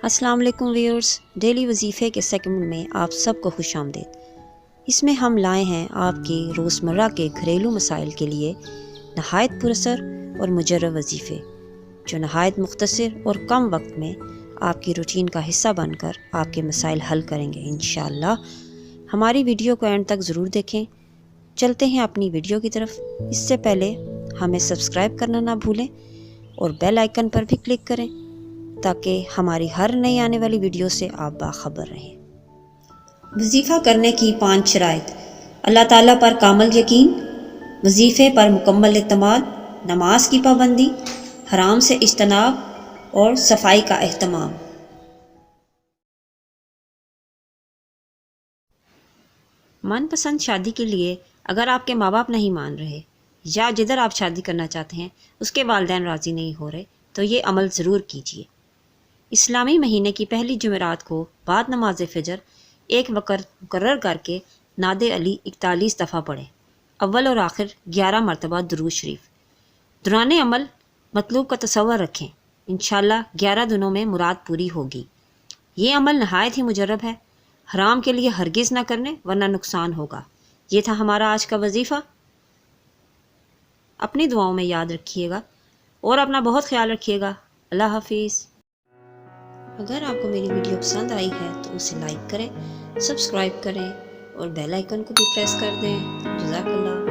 السلام علیکم viewers, daily وظیفے کے سیگمنٹ میں آپ سب کو خوش آمدید۔ اس میں ہم لائے ہیں آپ کے روزمرہ کے گھریلو مسائل کے لیے نہایت پراثر اور مجرب وظیفے، جو نہایت مختصر اور کم وقت میں آپ کی روٹین کا حصہ بن کر آپ کے مسائل حل کریں گے انشاءاللہ۔ ہماری ویڈیو کو اینڈ تک ضرور دیکھیں۔ چلتے ہیں اپنی ویڈیو کی طرف۔ اس سے پہلے ہمیں سبسکرائب کرنا نہ بھولیں اور بیل آئیکن پر بھی کلک کریں تاکہ ہماری ہر نئی آنے والی ویڈیو سے آپ باخبر رہیں۔ وظیفہ کرنے کی 5 شرائط: اللہ تعالیٰ پر کامل یقین، وظیفے پر مکمل اعتماد، نماز کی پابندی، حرام سے اجتناب اور صفائی کا اہتمام۔ من پسند شادی کے لیے اگر آپ کے ماں باپ نہیں مان رہے یا جدھر آپ شادی کرنا چاہتے ہیں اس کے والدین راضی نہیں ہو رہے تو یہ عمل ضرور کیجیے۔ اسلامی مہینے کی پہلی جمعرات کو بعد نماز فجر ایک وقت مقرر کر کے نعت علی 41 دفعہ پڑھیں۔ اول اور آخر 11 مرتبہ درود شریف۔ دوران عمل مطلوب کا تصور رکھیں، انشاءاللہ 11 دنوں میں مراد پوری ہوگی۔ یہ عمل نہایت ہی مجرب ہے، حرام کے لیے ہرگز نہ کرنے ورنہ نقصان ہوگا۔ یہ تھا ہمارا آج کا وظیفہ۔ اپنی دعاؤں میں یاد رکھیے گا اور اپنا بہت خیال رکھیے گا۔ اللہ حافظ۔ اگر آپ کو میری ویڈیو پسند آئی ہے تو اسے لائک کریں، سبسکرائب کریں اور بیل آئیکن کو بھی پریس کر دیں۔ جزاک اللہ۔